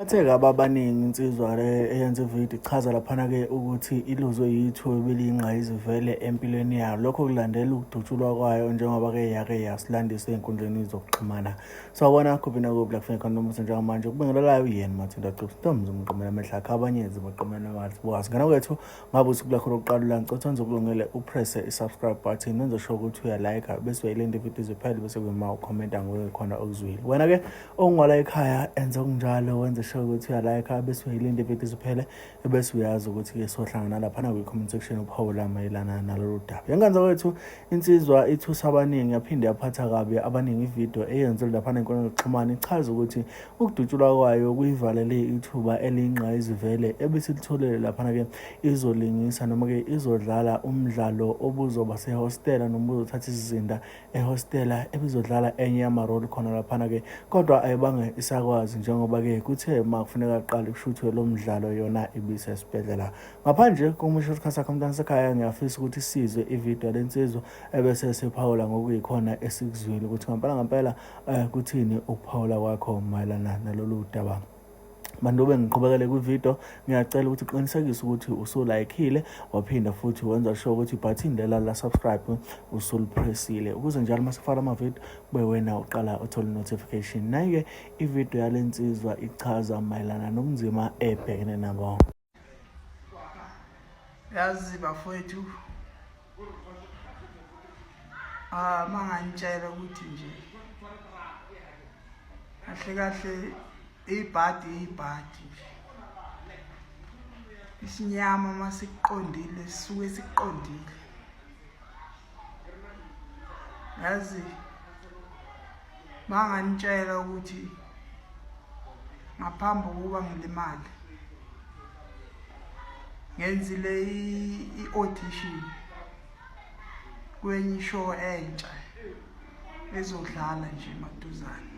Bathe-ke abaningi insizwa le eyenza ividiyo ichaza laphana-ke ukuthi iluzwe yithuba beliyingqayizivele empilweni yayo. Lokho kulandela ukudutshulwa kwayo njengoba-ke yake yasilandisa ey'nkundleni zokuxhumana. Sawubona kuphi nakuphi la kufanele khona nomusa njengamanje ukubingelelayo uyena Mathinda Xhosa Ntombi umqomela amehla akho abanyezi baqomela mali sibukazi. Ngana kwethu ngabe usuku lakho lokuqala la ngicotha nje ukulungele upresse i-subscribe button wenze sure ukuthi uyalike bese uyayilinda ividiyo ziphele bese kuyima ukhomenta khona okuzwile. Wena-ke ongwala ekhaya enza okunjalo wenze sure ukuthi uyalike bese uyayilinda ividiyo ziphele ebese uyazi ukuthi-ke sohlangana laphana kwi-comment section uphawula mayelana nalolu daba. Yenganza kwethu insizwa ithusa abaningi yaphinde yaphatha kabi abaningi ividiyo eyenzelwe laphana ey'nkundleni zokuxhumana ichaza ukuthi ukudutshulwa kwayo kuyivalele ithuba eliyingqayizivele ebesilitholele laphana-ke izolingisa noma-ke izodlala umdlalo obuzoba sehostela noma uzothatha isizinda ehostela ebizodlala enye yamaroli khona laphana-ke kodwa ayibange isakwazi njengoba-ke kuthe ma kufuneka aqale kushuthwe lo mdlalo yona ibisesibhedlela. Ngaphandle komusho isikhathi sakho mntwana sekhaya ngiyafisa ukuthi sizwe ividiyo lensizwa ebese siphawula ngokuyikhona esikuzwile ukuthi ngempela kuthini ukuphawula kwakho mayelana nalolu daba. Bantu bengiqhubekele kwividiyo ngiyacela ukuthi uqinisekise ukuthi usulayikile waphinda futhi wenza sure ukuthi ibutton lela la subscribe usulipressile ukuze njalo masifaka amavidiyo kube wena uqala uthola notification. Naye ividiyo yalensizwa ichaza mayelana nobunzima ebhekene nabo. Yazi bafowethu mangantshela ukuthi nje kahle ibhadi isinyama masiqondile sisuke siqondile. Yazi mangantshela ukuthi ngaphambi kokuba ngilimale ngenzile i-audition kwenye show entsha ezodlala nje maduzane.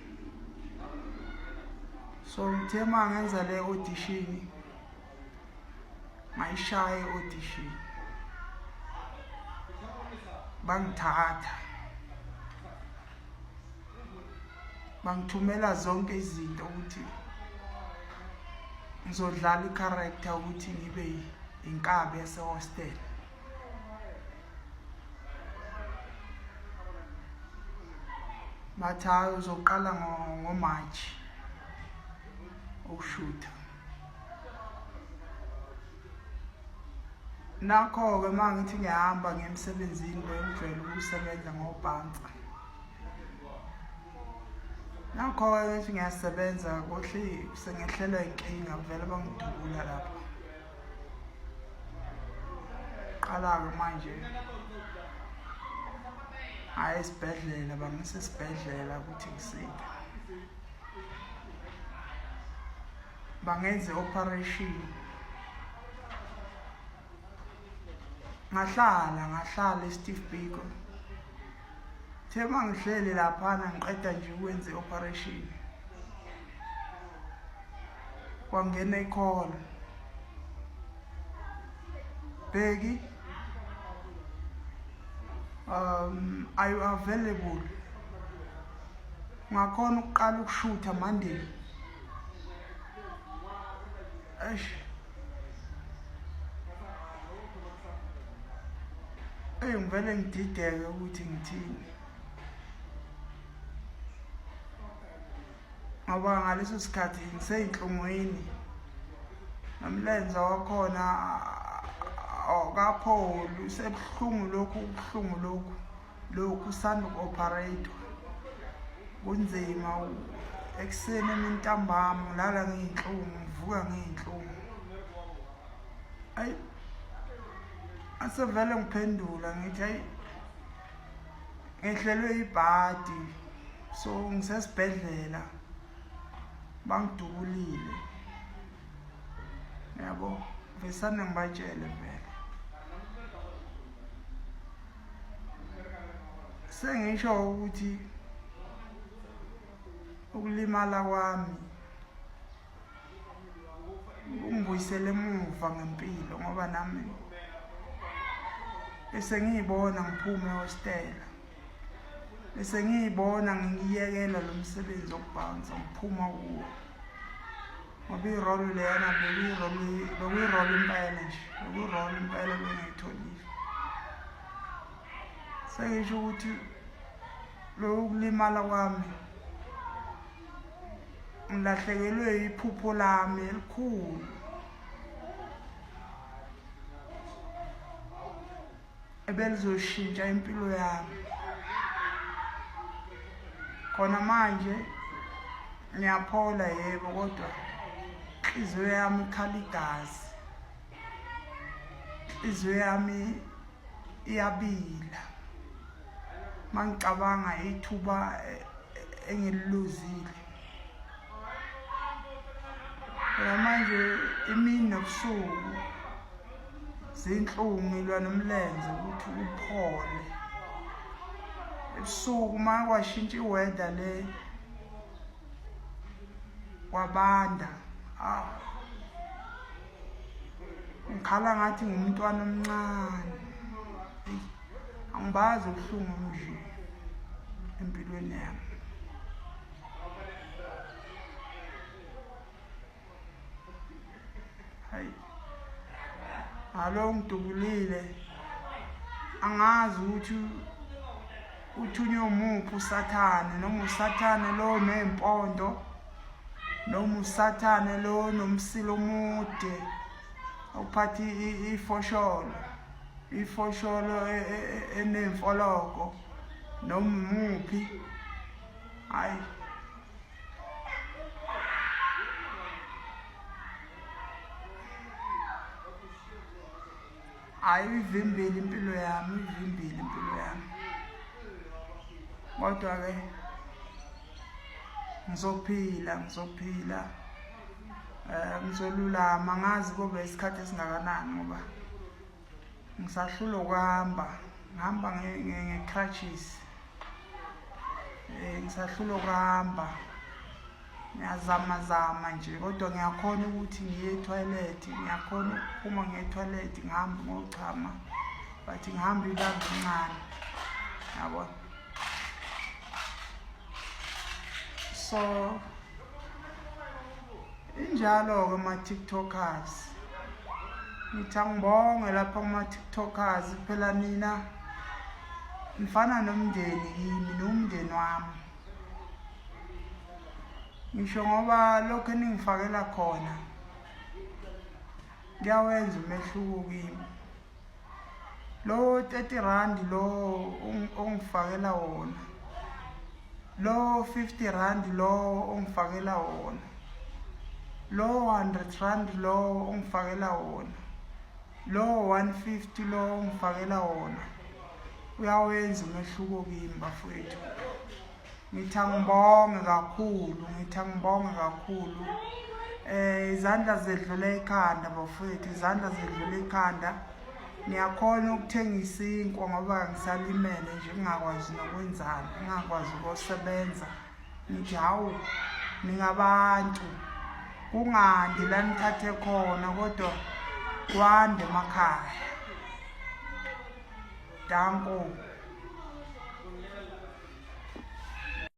So ngithe mangenza le audition ngayishaya i-audition bangithatha bangithumela zonke izinto ukuthi ngizodlala i-character ukuthi ngibe inkabi yasehostel. Bathi hayi uzoqala ngoMarch ukushuta. Nakho-ke mangithi ngiyahamba ngemsebenzini ngijwayele ukusebenza ngobhansa. Nakho-ke ngithi ngiyasebenza kohle sengehlelwa inkinga vele bangidubula lapho. Qala-ke manje hayi esibhedlela bangise esibhedlela ukuthi ngisiphi bangenze operation. Ngahlala eSteve Biko. The mangihleli laphana ngiqeda nje ukwenza operation kwangena i-call. Bheki, are you available? Ngakhona ukuqala ukushutha Monday. Ngivele ngidideke ukuthi ngithini ngoba ngaleso sikhathi ngiseyinhlungwini nomlenze wakhona awukapholi usebuhlungu lokhu usanda uku-operate kunzima. Ekuseni emini ntambama ngilala ngiyinhlungu ngivuka ngiyinhlungu. Asevele ngiphendula ngithi hayi ngehlelwe ibhadi so ngisesibhedlela bangidubulile. Yabo vesane ngibatshele vele sengisho ukuthi ukulimala kwami ungibuyisele emuva ngempilo ngoba nami bese ngiyibona ngiphume ehostela Bese ngiyibona ngiyekela lo msebenzi wokubhansa ngiphuma kuwo. ngoba irolo leyana bekuyirolo impela nje, bekuyirolo impela bengayitholile. Sengisho ukuthi lokhu kulimala kwami ngilahlekelwe iphupho lami elikhulu ebelizoshintsha impilo yami. Khona manje ngiyaphola yebo, kodwa inhliziyo yami ikhala igazi, inhliziyo yami iyabila mangicabanga ithuba engililuzile. Manje imini nobusuku zinhlungu, ngilwa nomlenze ukuthi uphole. Ebusuku uma kwashintsha iweather le kwabanda, ngikhala ngathi ngumntwana omncane. Angibazi ubuhlungu nje empilweni yami. Hayi, alo ngidubulile, angazi ukuthi uthunywe umuphi usathane, noma usathane lo nempondo, noma usathane lo nomsilo omude uphatha ifosholo enemfoloko, noma umuphi. Hayi, ivimbile impilo yami, ivimbile impilo yami. Kodwa ke ngizophila, ngizolulama. Ngazi kube isikhathi esingakanani ngoba ngisahlula ukuhamba, ngihamba nge-crutches. Ngisahlula ukuhamba, ngiyazama nje, kodwa ngiyakhona ukuthi ngiye etoilet, ngiyakhona ukuphuma ngiye etoilet, ngihambe ngochama, but ngihambe ibanga elincane, yabona. So injalo-ke ama-TikTokers, ngithi angibonge lapha kuma-TikTokers. Phela nina nifana nomndeni yimi, nomndeni wami. Ngisho ngoba lokho eningifakela khona kuyawenza umehluko kimi. Lo 30 rand lo ongifakela wona, lo 50 rand lo ongifakela wona, lo 100 rand lo ongifakela wona, lo 150 lo ongifakela wona, uyawenza umehluko kimi bafowethu. Ngithi angibonge kakhulu. Izandla zedlula ekhanda bafowethu, izandla zedlula ekhanda. Niyakhona ukuthengisa inkwa ngoba ngisalimele nje, ngingakwazi nokwenzana, ngingakwazi ukusebenza. Ngithi hawu, ningabantu, kungandi la nithathe khona, kodwa kwande emakhaya. Danko.